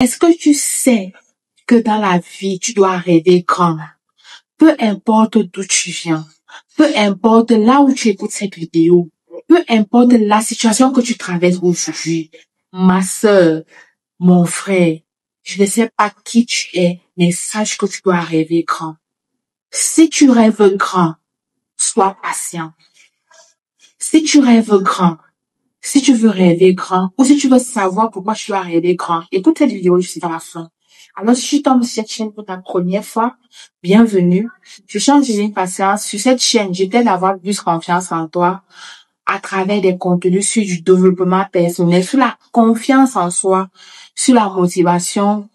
Est-ce que tu sais que dans la vie, tu dois rêver grand? Peu importe d'où tu viens, peu importe là où tu écoutes cette vidéo, peu importe la situation que tu traverses aujourd'hui, ma sœur, mon frère, je ne sais pas qui tu es, mais sache que tu dois rêver grand. Si tu rêves grand, sois patient. Si tu rêves grand, si tu veux rêver grand, ou si tu veux savoir pourquoi tu dois rêver grand, écoute cette vidéo jusqu'à la fin. Alors, si tu tombes sur cette chaîne pour ta première fois, bienvenue. Je suis Angéline Patience. Sur cette chaîne, je t'aide à avoir plus confiance en toi à travers des contenus sur du développement personnel, sur la confiance en soi, sur la motivation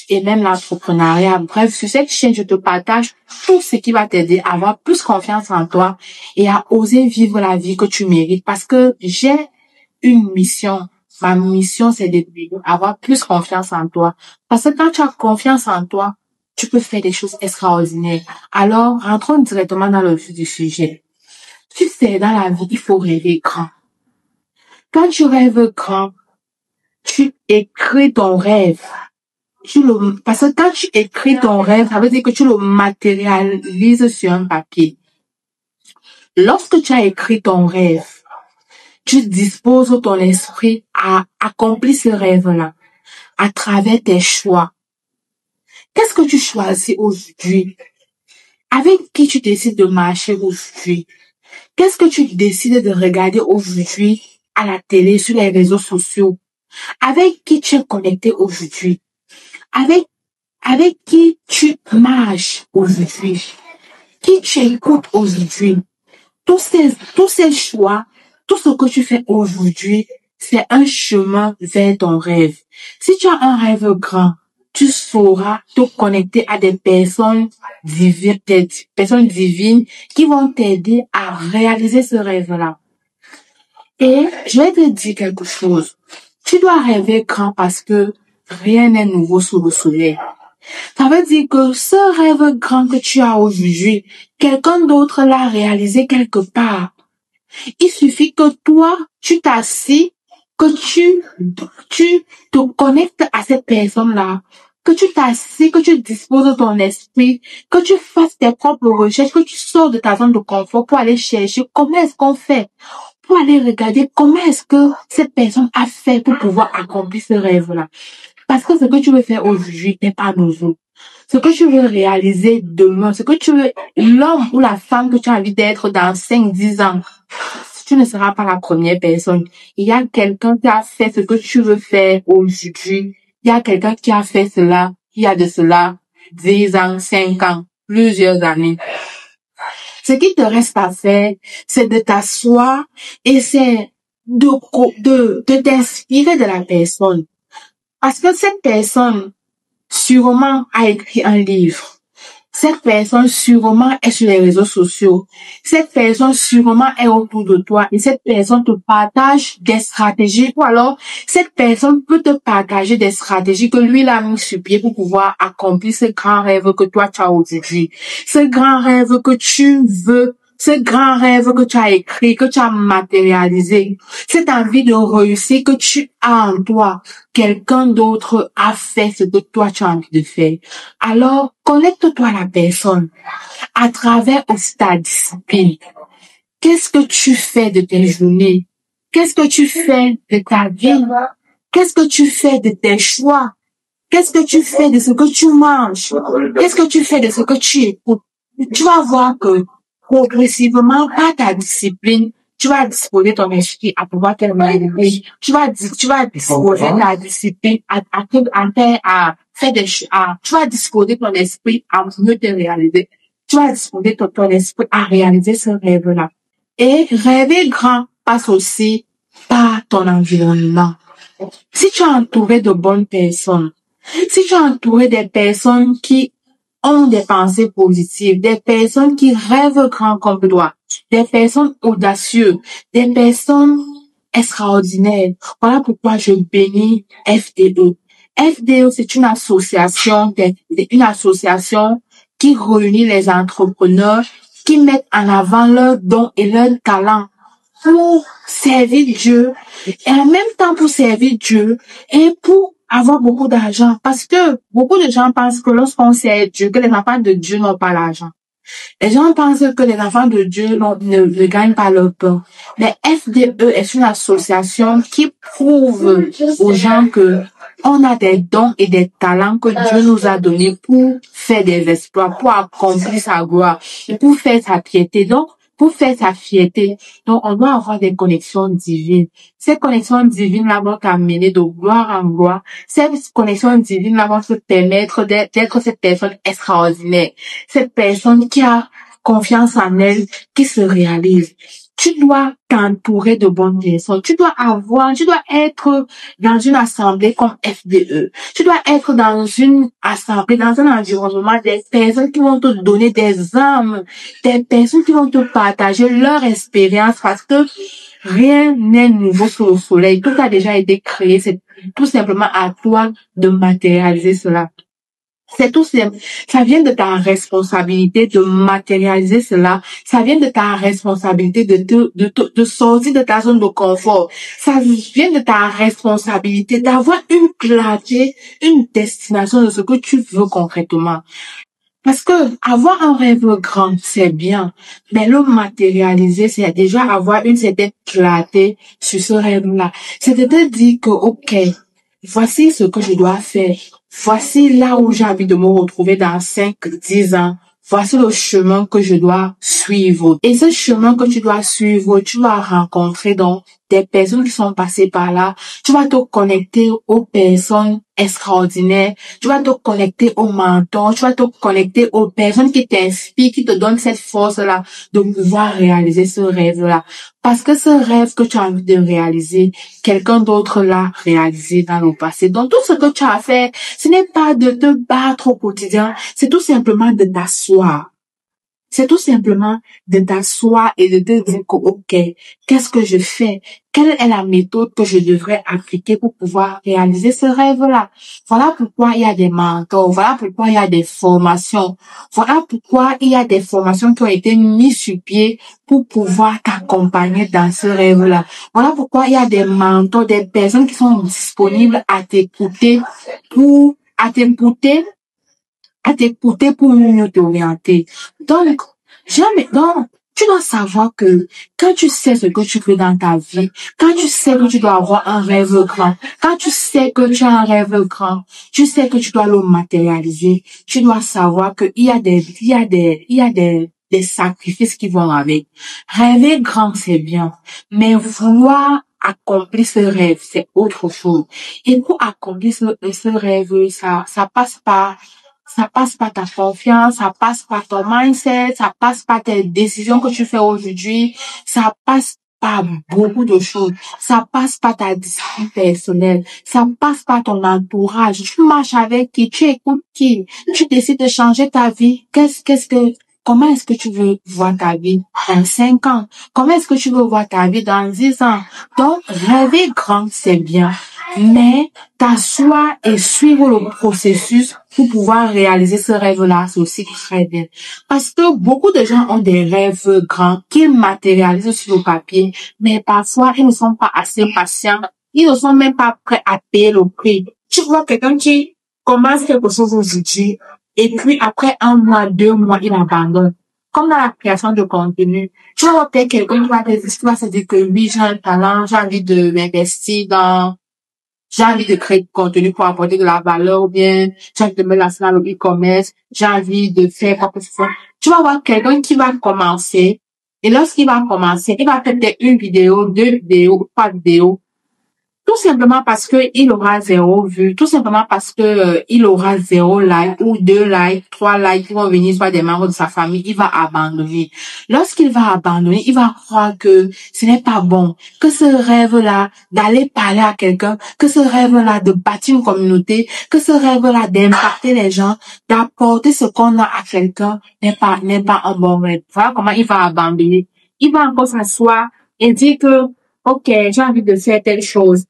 et même l'entrepreneuriat. Bref, sur cette chaîne, je te partage tout ce qui va t'aider à avoir plus confiance en toi et à oser vivre la vie que tu mérites parce que j'ai une mission. Ma mission, c'est d'avoir plus confiance en toi. Parce que quand tu as confiance en toi, tu peux faire des choses extraordinaires. Alors, rentrons directement dans le vif du sujet. Tu sais, dans la vie, il faut rêver grand. Quand tu rêves grand, tu écris ton rêve. Parce que quand tu écris ton rêve, ça veut dire que tu le matérialises sur un papier. Lorsque tu as écrit ton rêve, tu disposes ton esprit à accomplir ce rêve-là à travers tes choix. Qu'est-ce que tu choisis aujourd'hui? Avec qui tu décides de marcher aujourd'hui? Qu'est-ce que tu décides de regarder aujourd'hui à la télé, sur les réseaux sociaux? Avec qui tu es connecté aujourd'hui? Avec qui tu marches aujourd'hui? Qui tu écoutes aujourd'hui? Tous ces choix, tout ce que tu fais aujourd'hui, c'est un chemin vers ton rêve. Si tu as un rêve grand, tu sauras te connecter à des personnes divines qui vont t'aider à réaliser ce rêve-là. Et je vais te dire quelque chose. Tu dois rêver grand parce que rien n'est nouveau sous le soleil. Ça veut dire que ce rêve grand que tu as aujourd'hui, quelqu'un d'autre l'a réalisé quelque part. Il suffit que toi, tu t'assis, que tu te connectes à cette personne-là, que tu t'assis, que tu disposes de ton esprit, que tu fasses tes propres recherches, que tu sors de ta zone de confort pour aller chercher comment est-ce qu'on fait, pour aller regarder comment est-ce que cette personne a fait pour pouvoir accomplir ce rêve-là. Parce que ce que tu veux faire aujourd'hui n'est pas nouveau. Ce que tu veux réaliser demain, ce que tu veux, l'homme ou la femme que tu as envie d'être dans 5, 10 ans, tu ne seras pas la première personne. Il y a quelqu'un qui a fait ce que tu veux faire aujourd'hui. Il y a quelqu'un qui a fait cela, il y a de cela 10 ans, 5 ans, plusieurs années. Ce qui te reste à faire, c'est de t'asseoir et c'est de t'inspirer de la personne. Parce que cette personne, sûrement, a écrit un livre. Cette personne, sûrement, est sur les réseaux sociaux. Cette personne, sûrement, est autour de toi. Et cette personne te partage des stratégies. Ou alors, cette personne peut te partager des stratégies que lui, il a mis sur pied pour pouvoir accomplir ce grand rêve que toi, tu as aujourd'hui. Ce grand rêve que tu veux. Ce grand rêve que tu as écrit, que tu as matérialisé, cette envie de réussir que tu as en toi, quelqu'un d'autre a fait ce que toi tu as envie de faire. Alors, connecte-toi à la personne à travers aussi ta discipline. Qu'est-ce que tu fais de tes journées? Qu'est-ce que tu fais de ta vie? Qu'est-ce que tu fais de tes choix? Qu'est-ce que tu fais de ce que tu manges? Qu'est-ce que tu fais de ce que tu écoutes? Tu vas voir que progressivement, par ta discipline, tu vas disposer ton esprit à pouvoir te réaliser. Tu vas disposer ta discipline à faire des choses, tu vas disposer ton esprit à mieux te réaliser. Tu vas disposer ton esprit à réaliser ce rêve-là. Et rêver grand passe aussi par ton environnement. Si tu es entouré de bonnes personnes, si tu es entouré des personnes qui ont des pensées positives, des personnes qui rêvent grand comme toi, des personnes audacieuses, des personnes extraordinaires. Voilà pourquoi je bénis FDE. FDE, c'est une association qui réunit les entrepreneurs qui mettent en avant leurs dons et leurs talents pour servir Dieu et en même temps pour servir Dieu et pour avoir beaucoup d'argent. Parce que beaucoup de gens pensent que lorsqu'on sait Dieu, que les enfants de Dieu n'ont pas l'argent. Les gens pensent que les enfants de Dieu ne gagnent pas leur pain. Mais FDE est une association qui prouve aux gens que on a des dons et des talents que Dieu nous a donnés pour faire des exploits, pour accomplir sa gloire, et pour faire sa piété. Donc, pour faire sa fierté. Donc, on doit avoir des connexions divines. Ces connexions divines-là vont t'amener de gloire en gloire. Ces connexions divines-là vont te permettre d'être cette personne extraordinaire. Cette personne qui a confiance en elle, qui se réalise. Tu dois t'entourer de bonnes personnes. Tu dois être dans une assemblée comme FDE. Tu dois être dans une assemblée, dans un environnement des personnes qui vont te donner des âmes, des personnes qui vont te partager leur expérience parce que rien n'est nouveau sous le soleil. Tout a déjà été créé. C'est tout simplement à toi de matérialiser cela. C'est tout simple. Ça vient de ta responsabilité de matérialiser cela. Ça vient de ta responsabilité de sortir de ta zone de confort. Ça vient de ta responsabilité d'avoir une clarté, une destination de ce que tu veux concrètement. Parce que avoir un rêve grand, c'est bien, mais le matérialiser, c'est déjà avoir une certaine clarté sur ce rêve-là. C'est de te dire que, OK, voici ce que je dois faire. Voici là où j'ai envie de me retrouver dans 5, 10 ans. Voici le chemin que je dois suivre. Et ce chemin que tu dois suivre, tu vas rencontrer donc des personnes qui sont passées par là. Tu vas te connecter aux personnes extraordinaires. Tu vas te connecter aux mentors. Tu vas te connecter aux personnes qui t'inspirent, qui te donnent cette force-là de pouvoir réaliser ce rêve-là. Parce que ce rêve que tu as envie de réaliser, quelqu'un d'autre l'a réalisé dans le passé. Donc tout ce que tu as à faire, ce n'est pas de te battre au quotidien, c'est tout simplement de t'asseoir. C'est tout simplement de t'asseoir et de te dire que, OK, qu'est-ce que je fais? Quelle est la méthode que je devrais appliquer pour pouvoir réaliser ce rêve-là? Voilà pourquoi il y a des mentors. Voilà pourquoi il y a des formations. Voilà pourquoi il y a des formations qui ont été mises sur pied pour pouvoir t'accompagner dans ce rêve-là. Voilà pourquoi il y a des mentors, des personnes qui sont disponibles à t'écouter pour mieux t'orienter. Donc, tu dois savoir que quand tu sais ce que tu veux dans ta vie, quand tu sais que tu dois avoir un rêve grand, quand tu sais que tu as un rêve grand, tu sais que tu dois le matérialiser, tu dois savoir qu'il y a des sacrifices qui vont avec. Rêver grand, c'est bien, mais vouloir accomplir ce rêve, c'est autre chose. Et pour accomplir ce rêve, ça passe par ta confiance, ça passe par ton mindset, ça passe par tes décisions que tu fais aujourd'hui, ça passe par beaucoup de choses. Ça passe par ta discipline personnelle, ça passe par ton entourage. Tu marches avec qui, tu écoutes qui, tu décides de changer ta vie. Comment est-ce que tu veux voir ta vie dans 5 ans? Comment est-ce que tu veux voir ta vie dans 10 ans? Donc, rêver grand, c'est bien. Mais t'asseoir et suivre le processus pour pouvoir réaliser ce rêve-là, c'est aussi très bien. Parce que beaucoup de gens ont des rêves grands qu'ils matérialisent sur le papier, mais parfois, ils ne sont pas assez patients. Ils ne sont même pas prêts à payer le prix. Tu vois quelqu'un qui commence quelque chose aujourd'hui, et puis après 1 mois, 2 mois, il abandonne. Comme dans la création de contenu. Tu vois peut-être quelqu'un qui va se dire que oui, j'ai un talent, j'ai envie de m'investir j'ai envie de créer du contenu pour apporter de la valeur ou bien j'ai envie de me lancer dans le e-commerce, j'ai envie de faire quoi que ce soit. Tu vas voir quelqu'un qui va commencer et lorsqu'il va commencer, il va faire peut-être 1 vidéo, 2 vidéos, 3 vidéos. Tout simplement parce que il aura 0 vue, tout simplement parce que il aura 0 like ou 2 likes, 3 likes qui vont venir soit des membres de sa famille, il va abandonner. Lorsqu'il va abandonner, il va croire que ce n'est pas bon, que ce rêve-là d'aller parler à quelqu'un, que ce rêve-là de bâtir une communauté, que ce rêve-là d'impacter les gens, d'apporter ce qu'on a à quelqu'un n'est pas un bon rêve. Voilà comment il va abandonner. Il va encore s'asseoir et dire que OK, j'ai envie de faire telle chose.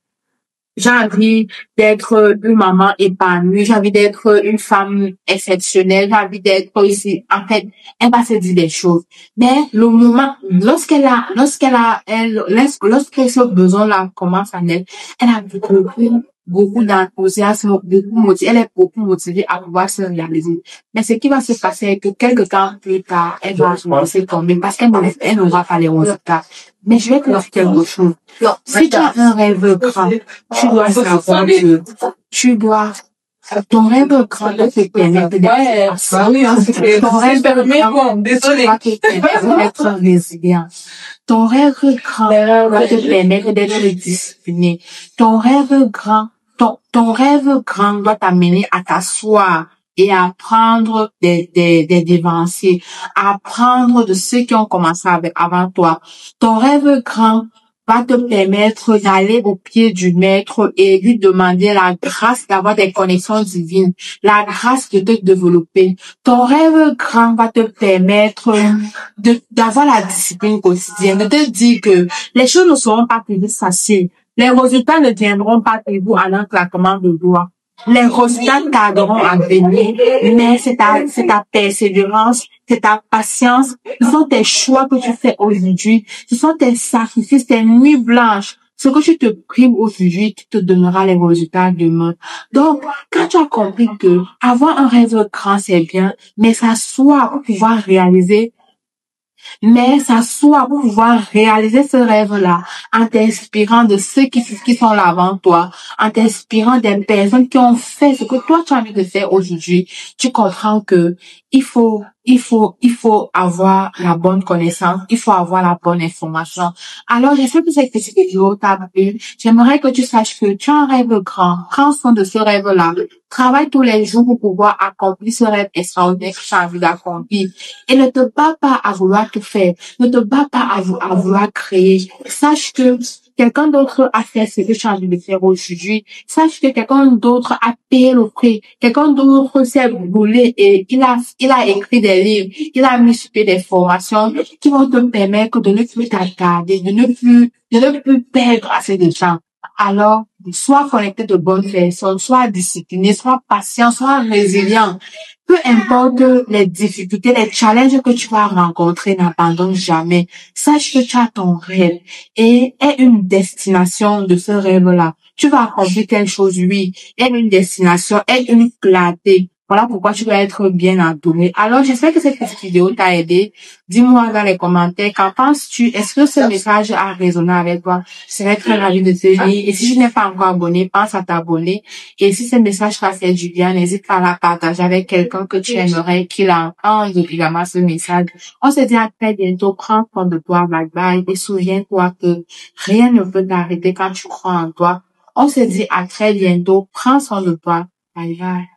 J'ai envie d'être une maman épanouie, j'ai envie d'être une femme exceptionnelle, j'ai envie d'être ici. En fait, elle va se dire des choses. Mais le moment, lorsque ce besoin-là commence en elle, elle a beaucoup beaucoup d'enthousiasme, elle est beaucoup motivée à pouvoir se réaliser. Mais ce qui va se passer est que quelques temps plus tard, elle va se laisser tomber parce elle n'aura pas les résultats. Mais je vais te dire quelque chose. Si tu as un rêve grand, tu dois savoir que tu dois ton rêve grand doit te permettre d'être ton rêve grand doit te permettre d'être résilient. Ton rêve grand doit te permettre d'être discipliné. Ton rêve grand, ton rêve grand doit t'amener à t'asseoir et à prendre des devanciers, à apprendre de ceux qui ont commencé avant toi. Ton rêve grand va te permettre d'aller au pied du maître et lui demander la grâce d'avoir des connexions divines, la grâce de te développer. Ton rêve grand va te permettre d'avoir la discipline quotidienne, de te dire que les choses ne seront pas plus faciles. Les résultats ne viendront pas pour vous en un claquement de doigts. Les résultats tarderont à venir, mais c'est ta persévérance, c'est ta patience, ce sont tes choix que tu fais aujourd'hui, ce sont tes sacrifices, tes nuits blanches, ce que tu te primes aujourd'hui qui te donnera les résultats demain. Donc, quand tu as compris que avoir un rêve grand, c'est bien, mais s'asseoir pour pouvoir réaliser pour pouvoir réaliser ce rêve-là en t'inspirant de ceux qui sont là avant toi, en t'inspirant des personnes qui ont fait ce que toi tu as envie de faire aujourd'hui. Tu comprends que il faut avoir la bonne connaissance, il faut avoir la bonne information. Alors, j'espère que cette petite vidéo t'a plu. J'aimerais que tu saches que tu as un rêve grand. Prends soin de ce rêve-là. Travaille tous les jours pour pouvoir accomplir ce rêve extraordinaire que tu as envie d'accomplir. Et ne te bats pas à vouloir tout faire. Ne te bats pas à vouloir créer. Sache que quelqu'un d'autre a fait ce que tu as envie de faire aujourd'hui. Sache que quelqu'un d'autre a payé le prix. Quelqu'un d'autre s'est brûlé et il a écrit des livres. Il a mis sur pied des formations qui vont te permettre de ne plus t'attarder, de ne plus perdre assez de temps. Alors, sois connecté de bonnes personnes, sois discipliné, sois patient, sois résilient. Peu importe les difficultés, les challenges que tu vas rencontrer, n'abandonne jamais. Sache que tu as ton rêve et est une destination de ce rêve-là. Tu vas accomplir quelque chose, oui. Est une destination, est une clarté. Voilà pourquoi tu dois être bien entouré. Alors, j'espère que cette petite vidéo t'a aidé. Dis-moi dans les commentaires, qu'en penses-tu? Est-ce que ce message a résonné avec toi? Je serais très ravie de te lire. Et si tu n'es pas encore abonné, pense à t'abonner. Et si ce message t'a fait du bien, n'hésite pas à la partager avec quelqu'un que tu aimerais qu'il entende également ce message. On se dit à très bientôt. Prends soin de toi. Bye bye. Et souviens-toi que rien ne peut t'arrêter quand tu crois en toi. On se dit à très bientôt. Prends soin de toi. Bye bye.